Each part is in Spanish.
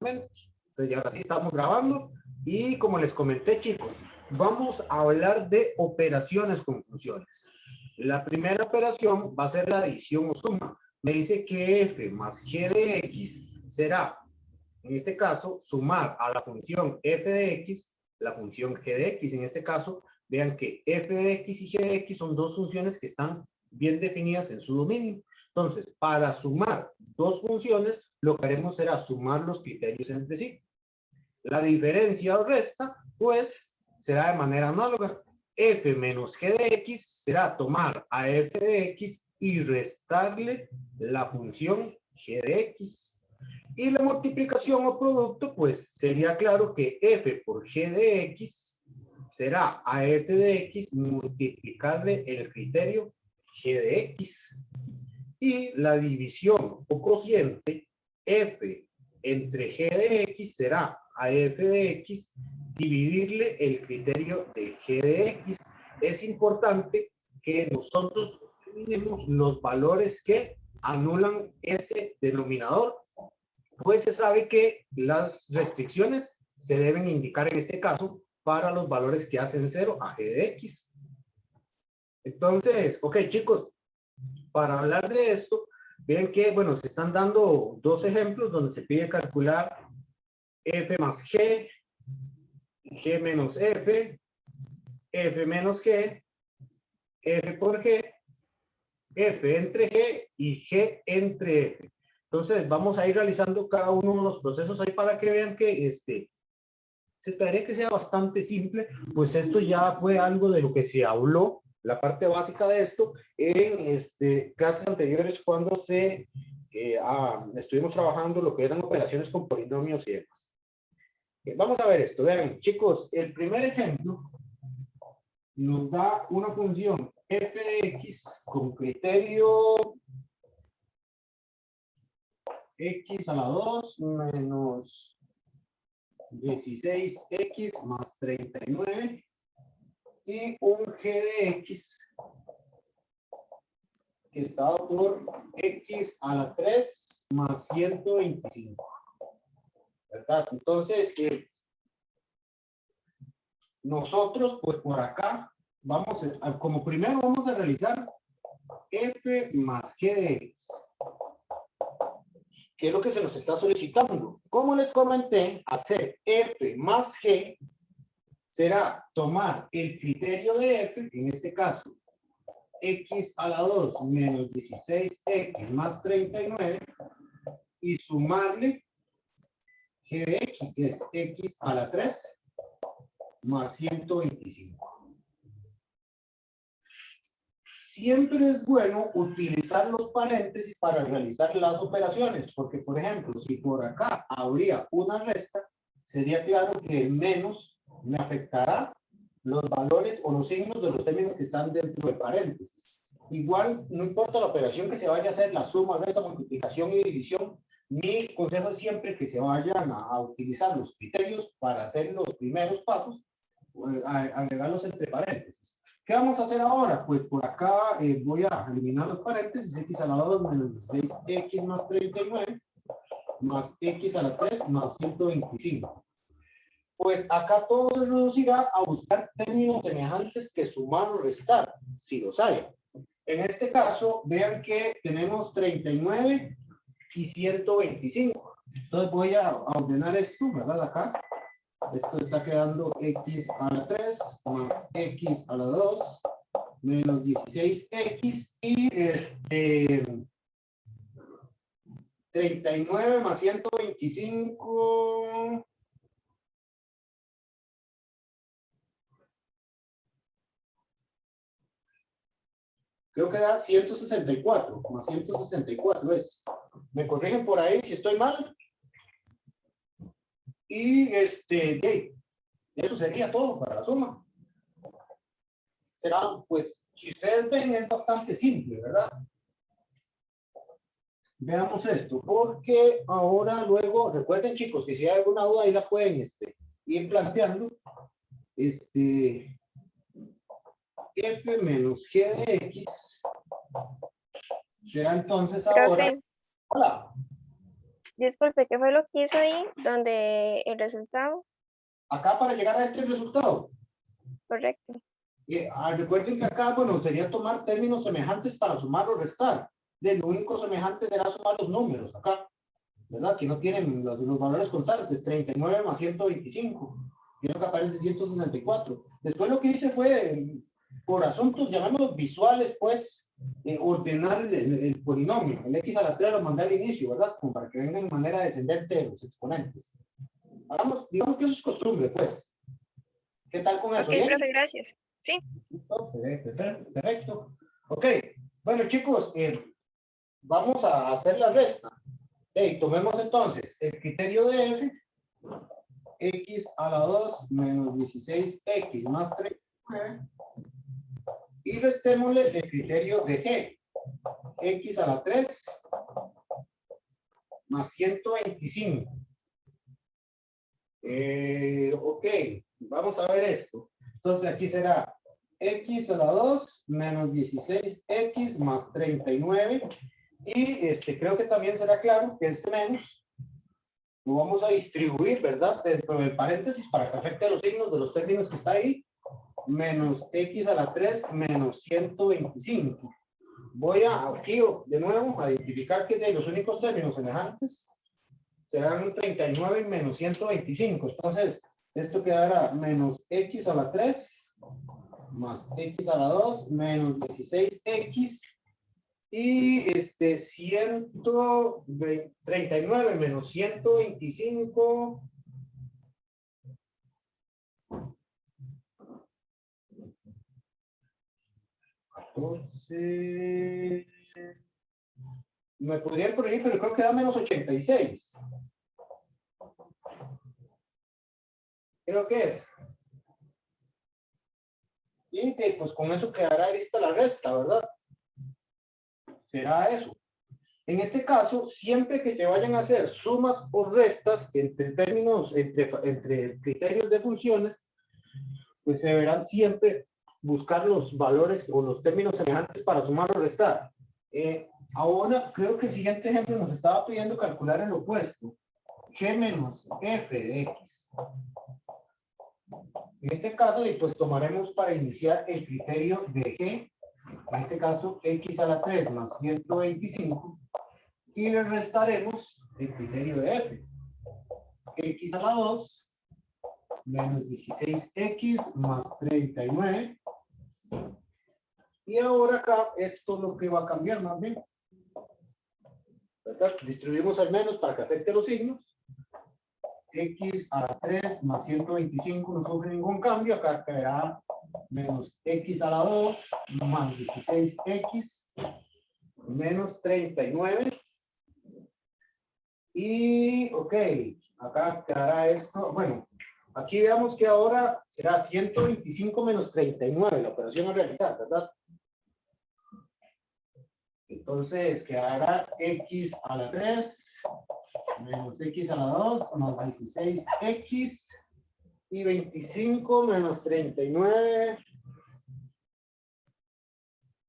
Entonces ya ahora sí estamos grabando y como les comenté, chicos, vamos a hablar de operaciones con funciones. La primera operación va a ser la adición o suma. Me dice que f más g de x será, en este caso, sumar a la función f de x, la función g de x. En este caso, vean que f de x y g de x son dos funciones que están bien definidas en su dominio. Entonces, para sumar dos funciones, lo que haremos será sumar los criterios entre sí. La diferencia o resta, pues, será de manera análoga. F menos g de x será tomar a f de x y restarle la función g de x. Y la multiplicación o producto, pues, sería claro que f por g de x será a f de x multiplicarle el criterio g de x. Y la división o cociente f entre g de x será a f de x dividirle el criterio de g de x. Es importante que nosotros determinemos los valores que anulan ese denominador, pues se sabe que las restricciones se deben indicar en este caso para los valores que hacen 0 a g de x. Entonces, ok, chicos, para hablar de esto, vean que, bueno, se están dando dos ejemplos donde se pide calcular f más g, g menos f, f menos g, f por g, f entre g y g entre f. Entonces, vamos a ir realizando cada uno de los procesos ahí para que vean que se esperaría que sea bastante simple, pues esto ya fue algo de lo que se habló, la parte básica de esto, en clases anteriores cuando estuvimos trabajando lo que eran operaciones con polinomios y demás. Vamos a ver esto, vean, chicos, el primer ejemplo nos da una función f de x con criterio x a la 2 menos 16x más 39 y un g de x que está por x a la 3 más 125. ¿Verdad? Entonces, nosotros, pues por acá, como primero vamos a realizar f más g de x. ¿Qué es lo que se nos está solicitando? Como les comenté, hacer f más g será tomar el criterio de f, en este caso, x a la 2 menos 16x más 39, y sumarle g de x, que es x a la 3 más 125. Siempre es bueno utilizar los paréntesis para realizar las operaciones, porque, por ejemplo, si por acá habría una resta, sería claro que el menos me afectará los valores o los signos de los términos que están dentro de paréntesis. Igual, no importa la operación que se vaya a hacer, la suma, resta, multiplicación y división, mi consejo es siempre que se vayan a utilizar los criterios para hacer los primeros pasos, agregarlos entre paréntesis. ¿Qué vamos a hacer ahora? Pues por acá voy a eliminar los paréntesis, x a la 2 menos 16x más 39 más x a la 3 más 125. Pues acá todo se reducirá a buscar términos semejantes que sumar o restar, si los hay. En este caso, vean que tenemos 39 y 125. Entonces voy a ordenar esto, ¿verdad? Acá. Esto está quedando x a la 3 más x a la 2 menos 16x y 39 más 125. Creo que da 164, más 164 es. Me corrigen por ahí si estoy mal. Y eso sería todo para la suma. Será, pues, si ustedes ven, es bastante simple, ¿verdad? Veamos esto, porque ahora luego, recuerden chicos, que si hay alguna duda ahí la pueden ir planteando. F menos G de X será entonces ahora. Profe, Hola. Disculpe, ¿qué fue lo que hizo ahí? Donde el resultado, Acá para llegar a este resultado. correcto. Recuerden que acá, bueno, sería tomar términos semejantes para sumar o restar. Lo único semejante será sumar los números acá, ¿verdad? Que no tienen los valores constantes, 39 más 125. Y lo que aparece 164. Después lo que hice fue, por asuntos, llamémoslos visuales, pues, ordenar el polinomio. El x a la 3 lo mandé al inicio, ¿verdad? Como para que venga en manera descendente de los exponentes. Hagamos, digamos que eso es costumbre, pues. ¿Qué tal con eso? Ok, ¿Bien? profe, gracias. Sí. Perfecto. Ok. Bueno, chicos, vamos a hacer la resta. Tomemos entonces el criterio de f, x a la 2 menos 16x más 39, y restémosle el criterio de g, x a la 3 más 125. Ok, vamos a ver esto. Entonces aquí será x a la 2 menos 16x más 39. Y creo que también será claro que este menos lo vamos a distribuir, ¿verdad? Dentro del paréntesis para que afecte a los signos de los términos que está ahí. Menos x a la 3 menos 125. Voy a aquí de nuevo a identificar que de los únicos términos semejantes serán un 39 menos 125. Entonces, esto quedará menos x a la 3 más x a la 2 menos 16x. Y 139 menos 125. Entonces, me podrían corregir, pero creo que da menos 86. Creo que es. Y pues con eso quedará lista la resta, ¿verdad? Será eso. En este caso, siempre que se vayan a hacer sumas o restas entre términos, entre criterios de funciones, pues se deberán siempre buscar los valores o los términos semejantes para sumar o restar. Ahora, creo que el siguiente ejemplo nos estaba pidiendo calcular el opuesto. G menos f de x. En este caso, pues tomaremos para iniciar el criterio de G, en este caso, x a la 3 más 125, y le restaremos el criterio de f. X a la 2 menos 16x más 39. Y ahora acá, esto es lo que va a cambiar más bien. ¿Verdad? Distribuimos al menos para que afecte los signos. X a la 3 más 125 no sufre ningún cambio. Acá quedará menos x a la 2 más 16x menos 39. Y, ok, acá quedará esto. Bueno, aquí veamos que ahora será 125 menos 39 la operación a realizar, ¿verdad? Entonces quedará x a la 3 menos x a la 2 más 16x y 25 menos 39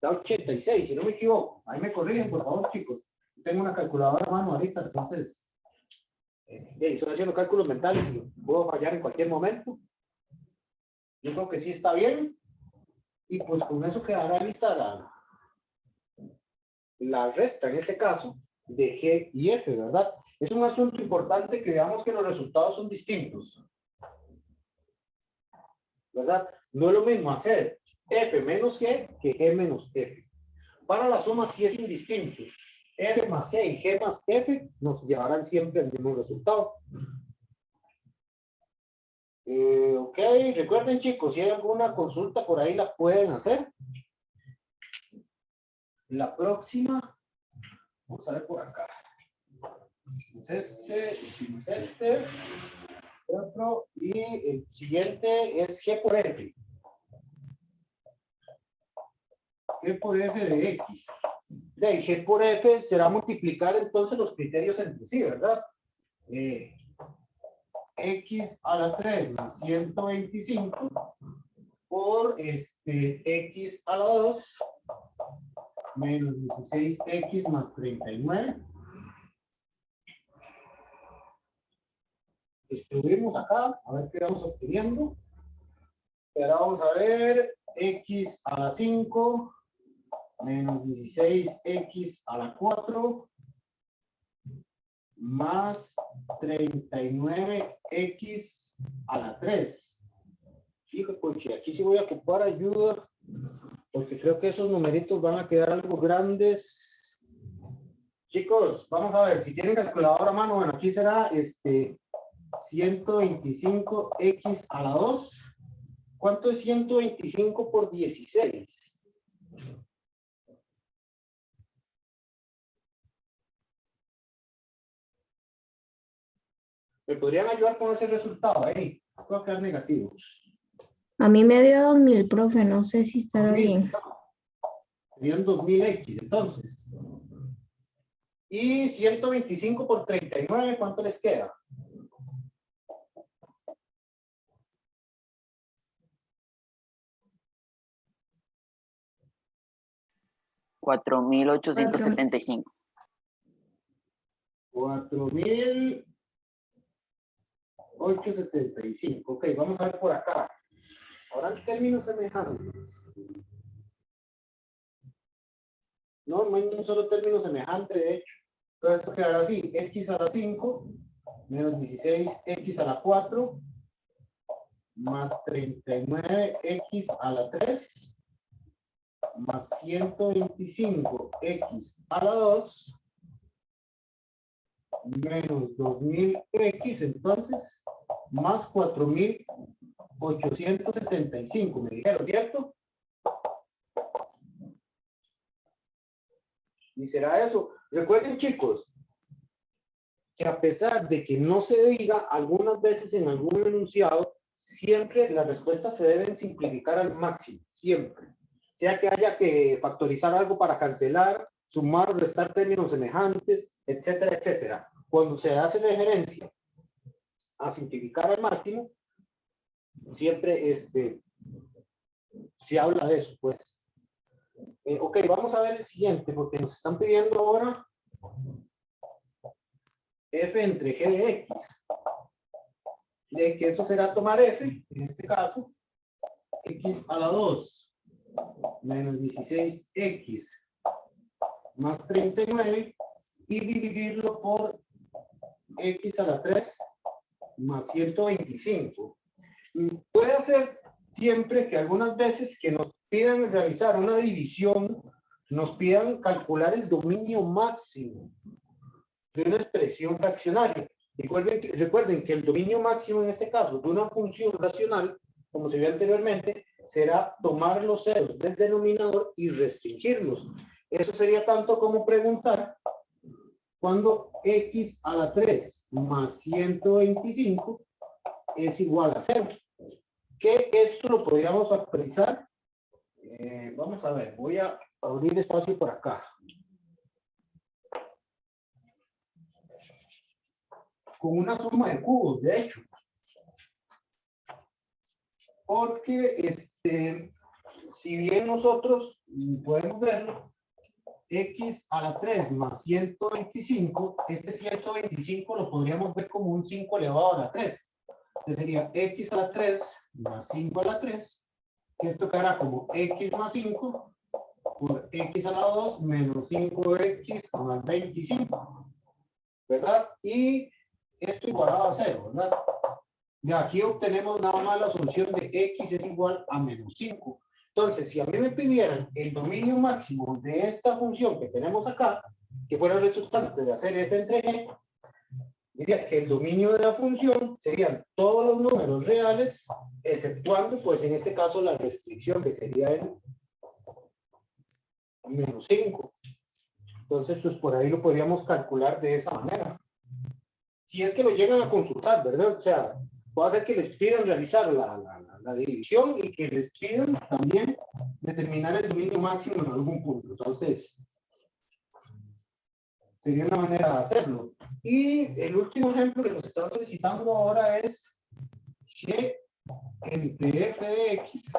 da 86, si no me equivoco. Ahí me corrigen, por favor, chicos. Tengo una calculadora a mano ahorita, entonces estoy haciendo cálculos mentales y puedo fallar en cualquier momento. Yo creo que sí está bien. Y pues con eso quedará lista la resta, en este caso, de G y F, ¿verdad? Es un asunto importante que veamos que los resultados son distintos, ¿verdad? No es lo mismo hacer F menos G que G menos F. Para la suma sí es indistinto. F más G y G más F nos llevarán siempre al mismo resultado. Ok, recuerden chicos, si hay alguna consulta por ahí la pueden hacer. La próxima, vamos a ver por acá. Hicimos este, otro, y el siguiente es G por F. G por F de X. De G por F será multiplicar entonces los criterios entre sí, ¿verdad? X a la 3 más 125 por X a la 2 menos 16X más 39. distribuimos acá, a ver qué vamos obteniendo. Pero vamos a ver, x a la 5 menos 16x a la 4 más 39x a la 3. Hijo, coche, aquí sí voy a ocupar ayuda porque creo que esos numeritos van a quedar algo grandes. Chicos, vamos a ver, si tienen calculadora a mano, bueno, aquí será 125x a la 2. ¿Cuánto es 125 por 16? ¿Me podrían ayudar con ese resultado ahí? Va a quedar negativo. A mí me dio 2000, profe, no sé si estará 2000, bien. serían 2000x entonces. Y 125 por 39, ¿cuánto les queda? 4.875. 4.875. Ok, vamos a ver por acá. Ahora en términos semejantes. No hay un solo término semejante, de hecho. Entonces esto quedará así. X a la 5 menos 16x a la 4 más 39x a la 3 más 125x a la 2 menos 2000x, entonces, más 4875, me dijeron, ¿cierto? Y será eso. Recuerden, chicos, que a pesar de que no se diga algunas veces en algún enunciado, siempre las respuestas se deben simplificar al máximo, siempre. Sea que haya que factorizar algo para cancelar, sumar o restar términos semejantes, etcétera, etcétera. Cuando se hace referencia a simplificar al máximo, siempre se habla de eso, pues. Ok, vamos a ver el siguiente, porque nos están pidiendo ahora f entre g de x. De que eso será tomar f, en este caso, x a la 2 menos 16x más 39 y dividirlo por x a la 3 más 125. Puede ser siempre que algunas veces que nos pidan realizar una división, nos pidan calcular el dominio máximo de una expresión fraccionaria. Recuerden que el dominio máximo en este caso de una función racional, como se vio anteriormente, será tomar los ceros del denominador y restringirlos. Eso sería tanto como preguntar cuando x a la 3 más 125 es igual a 0. Que esto lo podríamos actualizar. Vamos a ver, voy a abrir espacio por acá. Con una suma de cubos, de hecho. Porque, si bien nosotros podemos verlo, x a la 3 más 125, este 125 lo podríamos ver como un 5 elevado a la 3. Entonces sería x a la 3 más 5 a la 3, que esto quedará como x más 5 por x a la 2 menos 5x más 25, ¿verdad? Y esto igualado a 0, ¿verdad? De aquí obtenemos nada más la solución de x es igual a menos 5. Entonces, si a mí me pidieran el dominio máximo de esta función que tenemos acá, que fuera el resultante de hacer f entre g, diría que el dominio de la función serían todos los números reales, exceptuando, pues en este caso, la restricción, que sería el menos 5. Entonces, pues por ahí lo podríamos calcular de esa manera. Si es que lo llegan a consultar, ¿verdad? O sea, puede ser que les pidan realizar la división y que les pidan también determinar el dominio máximo en algún punto. Entonces, sería una manera de hacerlo. Y el último ejemplo que nos están solicitando ahora es g entre f de x,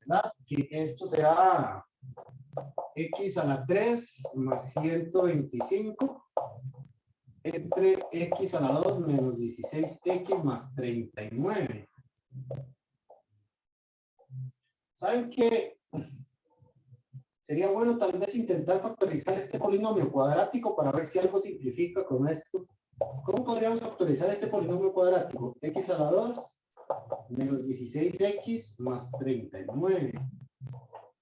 ¿verdad? Que esto será x a la 3 más 125 entre x a la 2 menos 16x más 39. ¿Saben qué? Sería bueno tal vez intentar factorizar este polinomio cuadrático para ver si algo simplifica con esto. ¿Cómo podríamos factorizar este polinomio cuadrático? X a la 2 menos 16x más 39.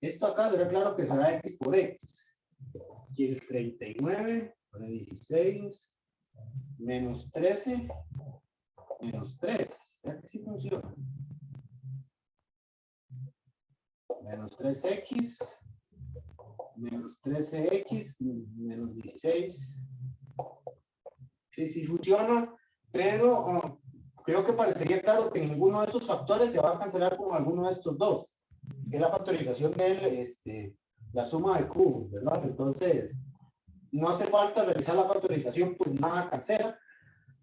Esto acá será claro que será x por x. Aquí es 39 por 16 menos 13 menos 3. ¿Será que sí funciona? Menos 3x menos 13x menos 16. Sí funciona, pero creo que parecería claro que ninguno de estos factores se va a cancelar con alguno de estos dos, que es la factorización de la suma de cubos, ¿verdad? Entonces, no hace falta realizar la factorización, pues nada cancela.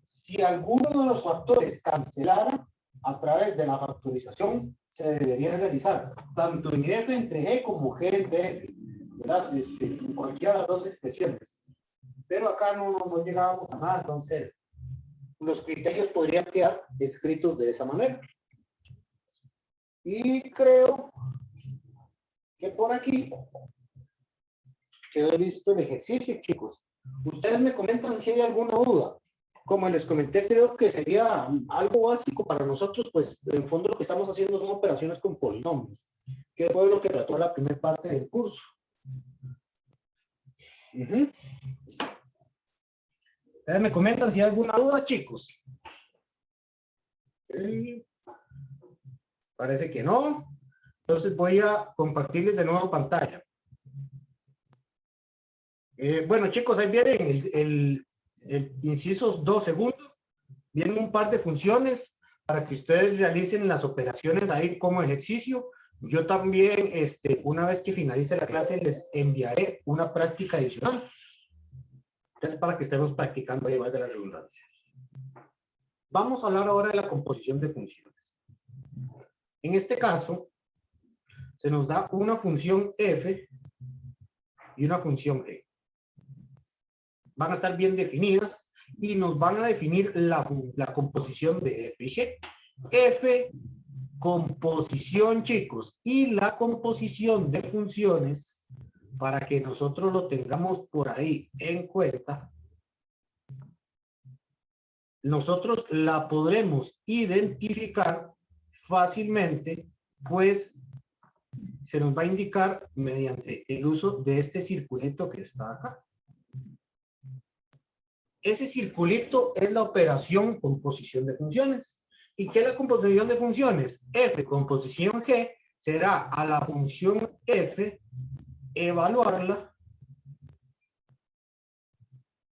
Si alguno de los factores cancelara a través de la factorización, se debería realizar tanto en f entre g como g entre f, ¿verdad? En cualquiera de las dos expresiones. Pero acá no llegábamos a nada, entonces los criterios podrían quedar escritos de esa manera. Y creo que por aquí quedó listo el ejercicio, chicos. Ustedes me comentan si hay alguna duda. Como les comenté, creo que sería algo básico para nosotros, pues en fondo lo que estamos haciendo son operaciones con polinomios, que fue lo que trató la primera parte del curso. Ustedes me comentan si hay alguna duda, chicos. Parece que no. Entonces voy a compartirles de nuevo pantalla. Bueno, chicos, ahí vienen el incisos 2 segundos. Vienen un par de funciones para que ustedes realicen las operaciones ahí como ejercicio. Yo también, una vez que finalice la clase, les enviaré una práctica adicional. Entonces, para que estemos practicando ahí, valga la redundancia. Vamos a hablar ahora de la composición de funciones. En este caso, se nos da una función f y una función g. Van a estar bien definidas y nos van a definir la composición de f y g. F, composición, chicos, y la composición de funciones, para que nosotros lo tengamos por ahí en cuenta, nosotros la podremos identificar fácilmente, pues se nos va a indicar mediante el uso de este circulito que está acá. Ese circulito es la operación composición de funciones. ¿Y qué es la composición de funciones? F composición G será a la función F evaluarla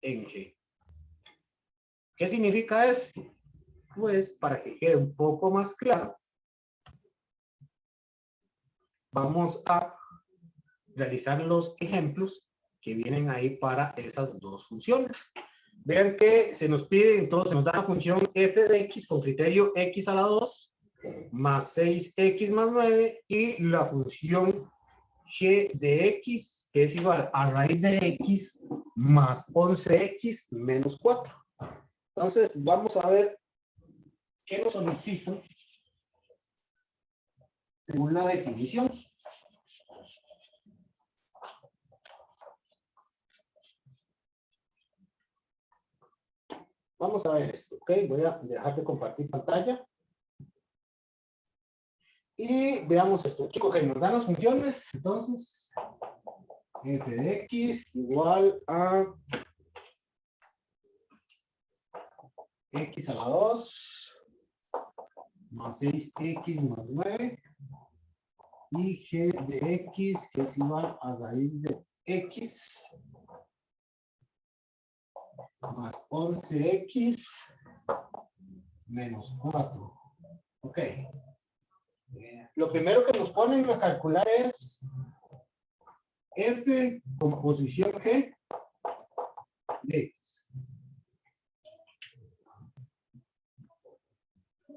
en G. ¿Qué significa esto? Pues para que quede un poco más claro, vamos a realizar los ejemplos que vienen ahí para esas dos funciones. Vean que se nos pide, entonces se nos da la función f de x con criterio x a la 2 más 6x más 9 y la función g de x que es igual a raíz de x más 11x menos 4. Entonces vamos a ver qué nos solicitan según la definición. Vamos a ver esto, ¿ok? Voy a dejar de compartir pantalla. Y veamos esto. Chicos, que nos dan las funciones. Entonces, f de x igual a x a la 2 más 6x más 9 y g de x que es igual a raíz de x más 11x menos 4. Ok. Lo primero que nos ponen a calcular es f composición g de x.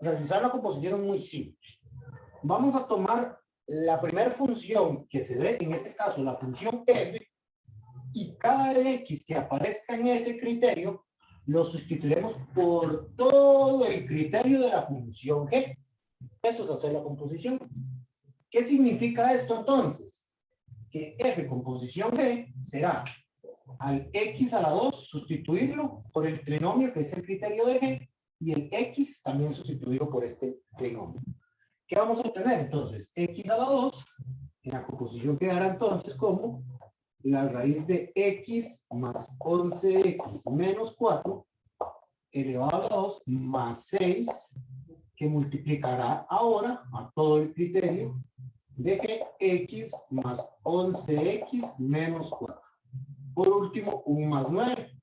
Realizar la composición es muy simple. Vamos a tomar la primera función que se dé, en este caso la función f, y cada x que aparezca en ese criterio lo sustituiremos por todo el criterio de la función g. Eso es hacer la composición. ¿Qué significa esto entonces? Que f composición g será al x a la 2 sustituirlo por el trinomio que es el criterio de g y el x también sustituirlo por este trinomio. ¿Qué vamos a obtener entonces? X a la 2 en la composición quedará entonces como la raíz de x más 11x menos 4 elevado a la 2 más 6 que multiplicará ahora a todo el criterio de que x más 11x menos 4. Por último, un más 9.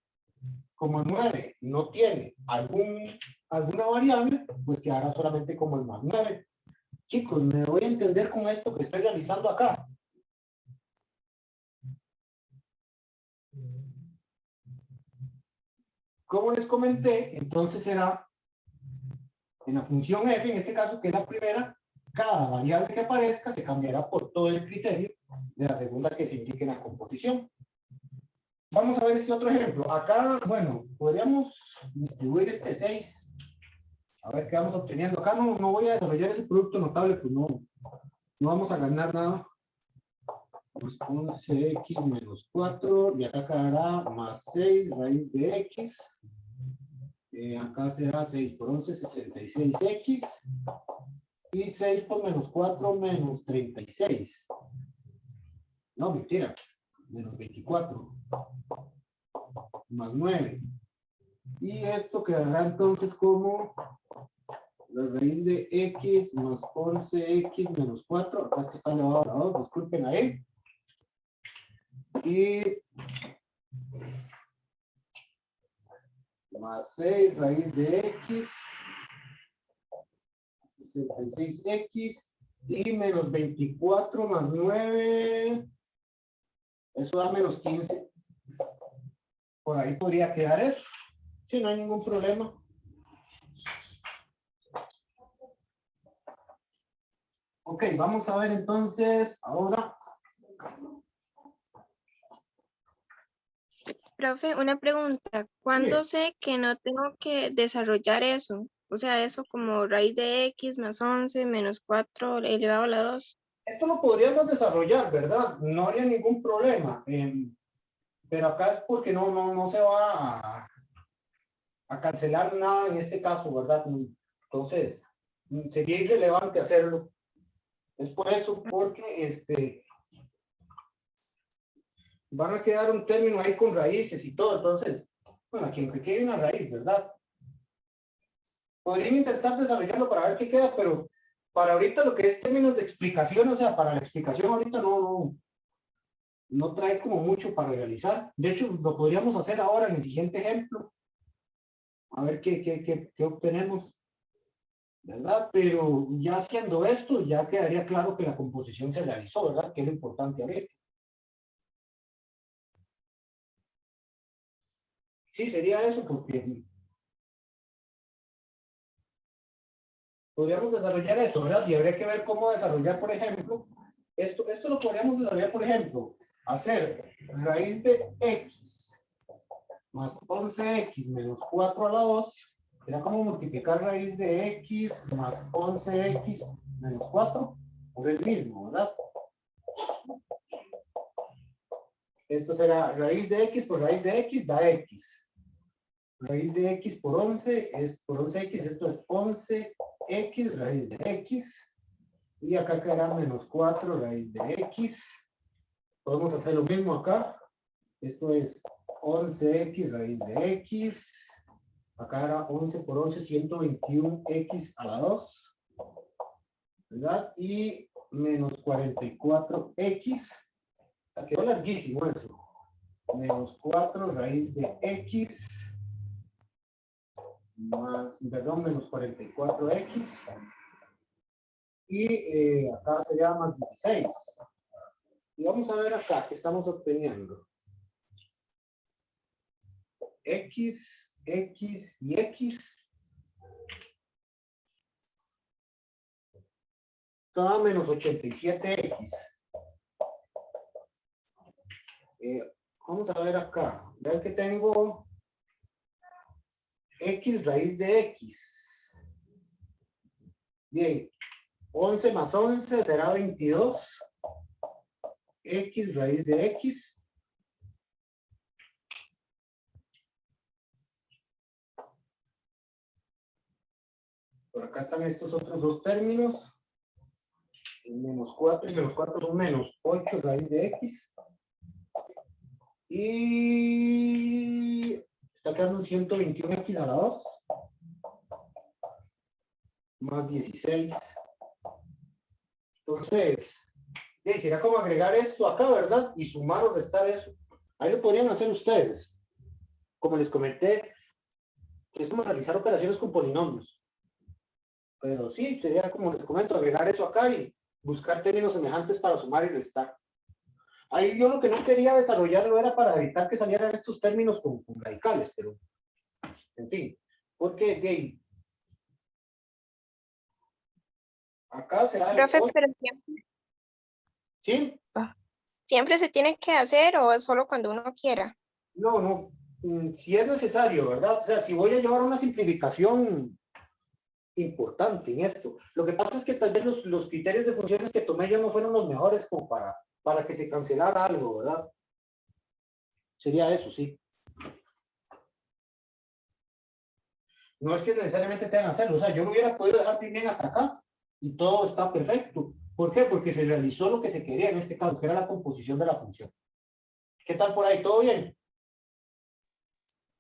Como el 9 no tiene alguna variable, pues quedará solamente como el más 9. Chicos, me voy a entender con esto que estoy realizando acá. Como les comenté, entonces será en la función f, en este caso que es la primera, cada variable que aparezca se cambiará por todo el criterio de la segunda que se indique en la composición. Vamos a ver este otro ejemplo. Acá, bueno, podríamos distribuir este 6. A ver qué vamos obteniendo. Acá no voy a desarrollar ese producto notable, pues no vamos a ganar nada. Pues 11x menos 4, y acá quedará más 6 raíz de x. Acá será 6 por 11, 66x. Y 6 por menos 4, menos 36. No, mentira. Menos 24. Más 9. Y esto quedará entonces como la raíz de x más 11x menos 4. Acá esto está elevado a la 2, disculpen ahí. Y más 6 raíz de x, 66x, y menos 24 más 9, eso da menos 15. Por ahí podría quedar eso, si no hay ningún problema. Ok, vamos a ver entonces ahora. Profe, una pregunta. ¿Cuándo sé que no tengo que desarrollar eso? O sea, eso como raíz de x más 11 menos 4 elevado a la 2. Esto lo podríamos desarrollar, ¿verdad? No habría ningún problema. Pero acá es porque no se va a cancelar nada en este caso, ¿verdad? Entonces, sería irrelevante hacerlo. Es por eso, porque van a quedar un término ahí con raíces y todo. Entonces, bueno, aquí hay una raíz, ¿verdad? Podrían intentar desarrollarlo para ver qué queda, pero para ahorita lo que es términos de explicación, o sea, para la explicación ahorita no trae como mucho para realizar. De hecho, lo podríamos hacer ahora en el siguiente ejemplo. A ver qué obtenemos, ¿verdad? Pero ya haciendo esto, ya quedaría claro que la composición se realizó, ¿verdad? Que es lo importante ahorita. Sí, sería eso, porque podríamos desarrollar esto, ¿verdad? Y habría que ver cómo desarrollar, por ejemplo, esto lo podríamos desarrollar, por ejemplo, hacer raíz de x más 11x menos 4 a la 2, será como multiplicar raíz de x más 11x menos 4 por el mismo, ¿verdad? Esto será raíz de x por raíz de x da x. Raíz de x por 11 es por 11x, esto es 11x raíz de x. Y acá quedará menos 4 raíz de x. Podemos hacer lo mismo acá. Esto es 11x raíz de x. Acá era 11 por 11, 121x a la 2. ¿Verdad? Y menos 44x. Quedó larguísimo eso. Menos 4 raíz de x. Más, perdón, menos 44x. Y acá sería más 16. Y vamos a ver acá que estamos obteniendo. X, X y X. Toda menos 87X. Vamos a ver acá. Vean que tengo X raíz de X. Bien, 11 más 11 será 22. X raíz de X. Por acá están estos otros dos términos. Menos 4 y menos 4 son menos 8 raíz de X. Y está quedando un 121X a la 2. Más 16. Entonces, sería como agregar esto acá, ¿verdad? Y sumar o restar eso. Ahí lo podrían hacer ustedes. Como les comenté, es como realizar operaciones con polinomios. Pero sí, sería como les comento, agregar eso acá y buscar términos semejantes para sumar y restar. Ahí yo lo que no quería desarrollarlo era para evitar que salieran estos términos con radicales, pero en fin, porque gay. Acá se da el Profe, 8. pero siempre, ¿Sí? ¿siempre se tiene que hacer o es solo cuando uno quiera? No, si es necesario, ¿verdad? O sea, si voy a llevar una simplificación importante en esto. Lo que pasa es que tal vez los criterios de funciones que tomé yo no fueron los mejores como para que se cancelara algo, ¿verdad? Sería eso, sí. No es que necesariamente tengan que hacerlo, o sea, yo lo hubiera podido dejar bien hasta acá y todo está perfecto. ¿Por qué? Porque se realizó lo que se quería en este caso, que era la composición de la función. ¿Qué tal por ahí? ¿Todo bien?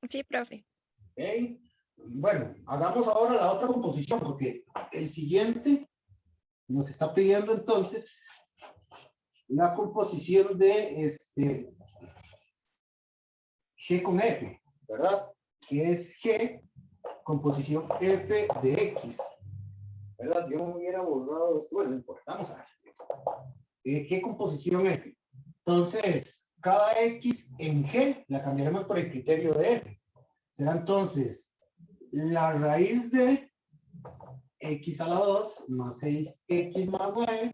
Sí, profe. ¿Okay? Bueno, hagamos ahora la otra composición, porque el siguiente nos está pidiendo entonces la composición de G con F, ¿verdad? Que es G, composición F de X, ¿verdad? Yo no hubiera borrado esto, bueno, no importa, vamos a ver. G composición F. Entonces, cada X en G la cambiaremos por el criterio de F. Será entonces la raíz de X a la 2 más 6X más 9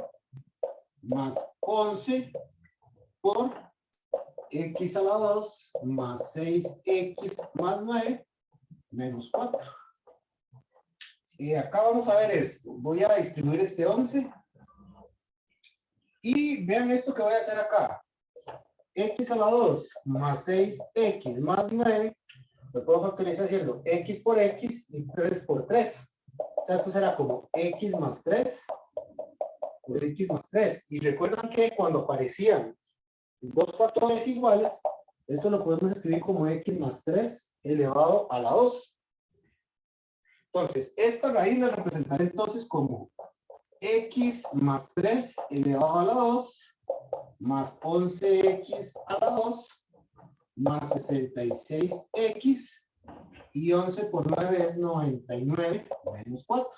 más 11 por X a la 2 más 6X más 9 menos 4. Acá vamos a ver esto. Voy a distribuir este 11. Y vean esto que voy a hacer acá. X a la 2 más 6X más 9. Lo puedo factorizar haciendo X por X y 3 por 3. O sea, esto será como X más 3 por X más 3. Y recuerdan que cuando aparecían dos factores iguales, esto lo podemos escribir como X más 3 elevado a la 2. Entonces, esta raíz la representaré entonces como X más 3 elevado a la 2 más 11X a la 2 más 66X y 11 por 9 es 99 menos 4.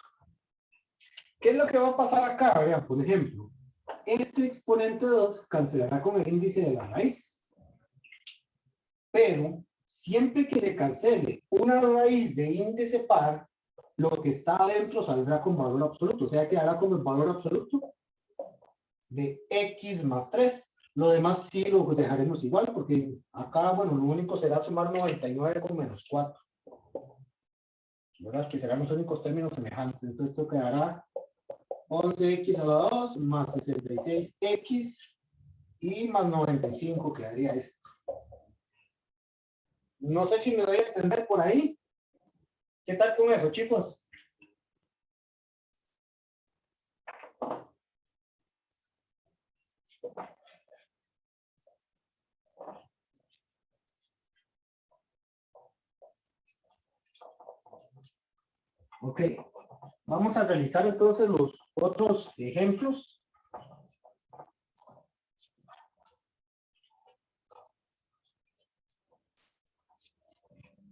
¿Qué es lo que va a pasar acá? Vean, por ejemplo, este exponente 2 cancelará con el índice de la raíz. Pero siempre que se cancele una raíz de índice par, lo que está adentro saldrá con valor absoluto. O sea, quedará como el valor absoluto de X más 3. Lo demás sí lo dejaremos igual, porque acá, bueno, lo único será sumar 99 con menos 4. ¿Verdad? Que serán los únicos términos semejantes. Entonces esto quedará 11X a la 2 más 66X y más 95 quedaría esto. No sé si me doy a entender por ahí. ¿Qué tal con eso, chicos? Ok. Vamos a realizar entonces los otros ejemplos.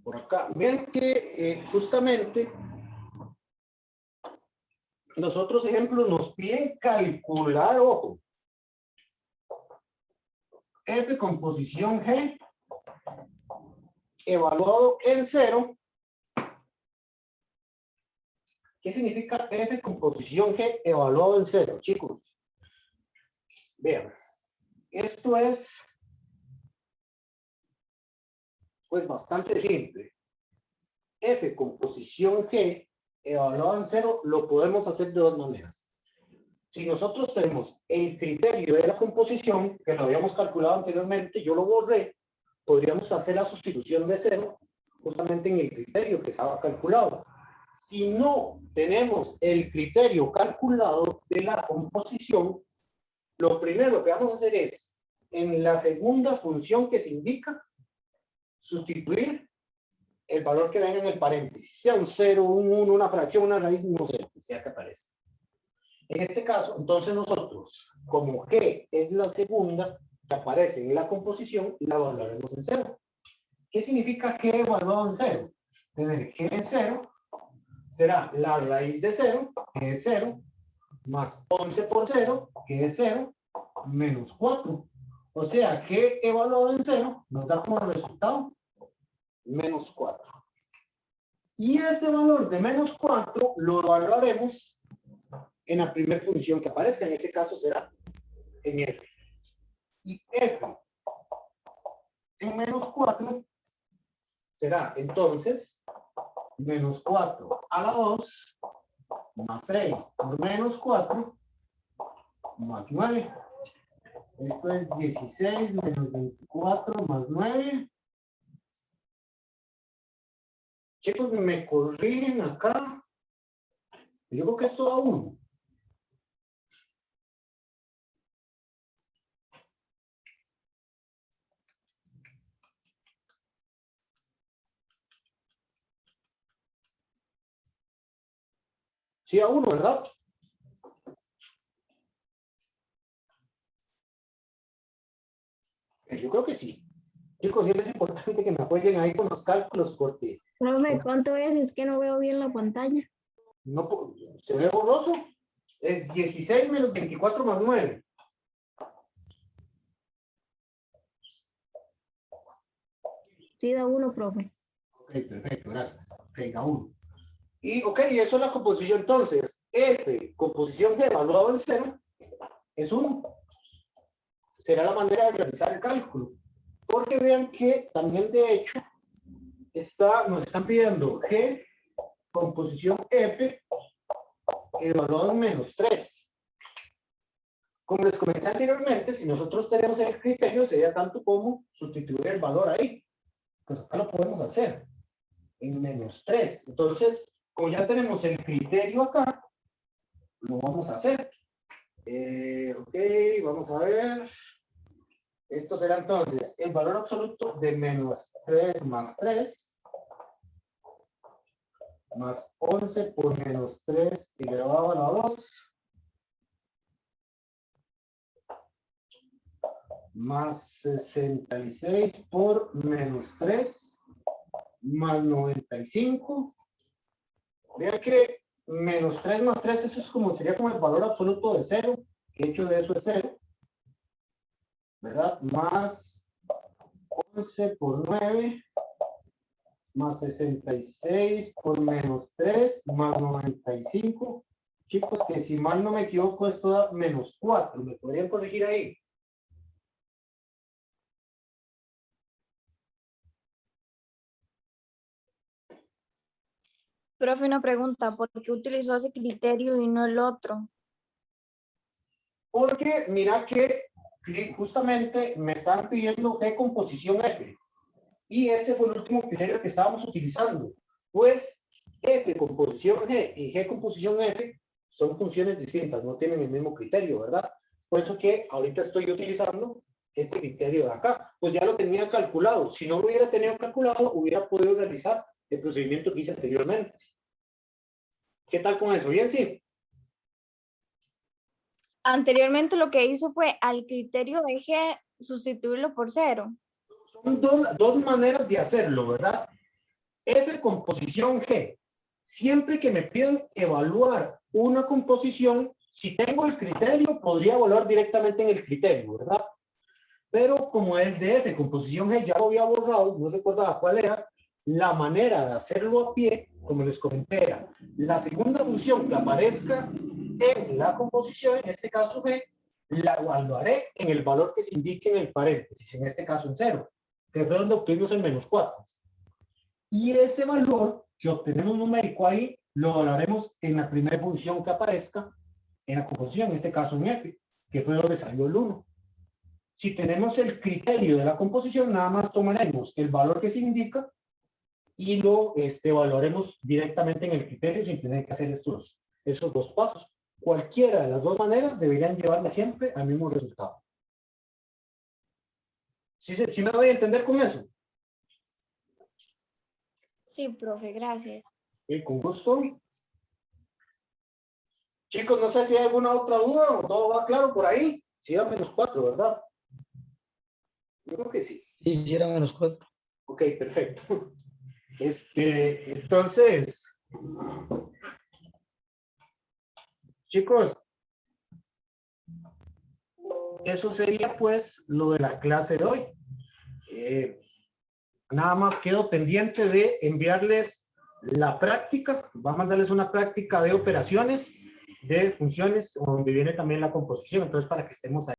Por acá. Vean que justamente los otros ejemplos nos piden calcular, ojo, F composición G evaluado en 0. ¿Qué significa F composición G evaluado en 0, chicos? Vean, esto es pues bastante simple. f con posición g evaluado en 0, lo podemos hacer de dos maneras. Si nosotros tenemos el criterio de la composición, que lo habíamos calculado anteriormente, yo lo borré, podríamos hacer la sustitución de 0 justamente en el criterio que estaba calculado. Si no tenemos el criterio calculado de la composición, lo primero que vamos a hacer es, en la segunda función que se indica, sustituir el valor que venga en el paréntesis, sea un 0, un 1, una fracción, una raíz, no sé, lo que sea que aparezca. En este caso, entonces nosotros, como g es la segunda que aparece en la composición, la evaluaremos en 0. ¿Qué significa g evaluado en 0? Tener g en 0 será la raíz de 0, que es 0, más 11 por 0, que es 0, menos 4. O sea, g evaluado en 0 nos da como resultado menos 4. Y ese valor de menos 4 lo evaluaremos en la primera función que aparezca. En este caso será en f. Y f en menos 4 será entonces menos 4 a la 2 más 6 por menos 4 más 9. Esto es 16 menos 24 más 9. Chicos, me corrigen acá. Yo creo que esto da 1. Sí, da 1, ¿verdad? Yo creo que sí. Chicos, siempre es importante que me apoyen ahí con los cálculos porque Profe, ¿cuánto es? Es que no veo bien la pantalla. no, se ve borroso. Es 16 menos 24 más 9. Sí, da 1, profe. Ok, perfecto, gracias. Ok, da 1. Y, ok, eso es la composición entonces. F, composición G evaluado en 0, es 1. Será la manera de realizar el cálculo. Porque vean que también de hecho nos están pidiendo G, composición F, evaluado en menos 3. Como les comenté anteriormente, si nosotros tenemos el criterio, sería tanto como sustituir el valor ahí. Pues acá lo podemos hacer en menos 3. Entonces, como ya tenemos el criterio acá, lo vamos a hacer. Ok, vamos a ver. Esto será entonces el valor absoluto de menos 3 más 3 más 11 por menos 3 elevado a la 2 más 66 por menos 3 más 95. Vean que menos 3 más 3, eso es como, sería como el valor absoluto de 0, que de hecho de eso es 0, ¿verdad? Más 11 por 9 más 66 por menos 3 más 95. Chicos, que si mal no me equivoco, esto da menos 4. ¿Me podrían corregir ahí? Profe, una pregunta, ¿por qué utilizó ese criterio y no el otro? Porque mira que justamente me están pidiendo G composición F. Y ese fue el último criterio que estábamos utilizando. Pues F composición G y G composición F son funciones distintas, no tienen el mismo criterio, ¿verdad? Por eso que ahorita estoy utilizando este criterio de acá. Pues ya lo tenía calculado. Si no lo hubiera tenido calculado, hubiera podido realizar el procedimiento que hice anteriormente. ¿Qué tal con eso? ¿Bien? Sí. Anteriormente lo que hizo fue al criterio de G sustituirlo por 0. Son dos maneras de hacerlo, ¿verdad? F composición G. Siempre que me piden evaluar una composición, si tengo el criterio, podría evaluar directamente en el criterio, ¿verdad? Pero como es de F composición G, ya lo había borrado, no recordaba cuál era, la manera de hacerlo a pie, como les comenté, era la segunda función que aparezca en la composición, en este caso G, la evaluaré en el valor que se indique en el paréntesis, en este caso en 0, que fue donde obtuvimos el menos 4. Y ese valor que obtenemos un numérico ahí, lo evaluaremos en la primera función que aparezca en la composición, en este caso en F, que fue donde salió el 1. Si tenemos el criterio de la composición, nada más tomaremos el valor que se indica y lo evaluaremos directamente en el criterio sin tener que hacer esos dos pasos. Cualquiera de las dos maneras deberían llevarme siempre al mismo resultado. ¿Sí me doy a entender con eso? Sí, profe, gracias. Con gusto. Chicos, no sé si hay alguna otra duda o todo va claro por ahí. Sí, da -4, ¿verdad? Yo creo que sí. Sí, era -4. Ok, perfecto. Entonces, chicos, eso sería pues lo de la clase de hoy. Nada más quedo pendiente de enviarles la práctica. Va a mandarles una práctica de operaciones, de funciones, donde viene también la composición. Entonces, para que estemos ahí.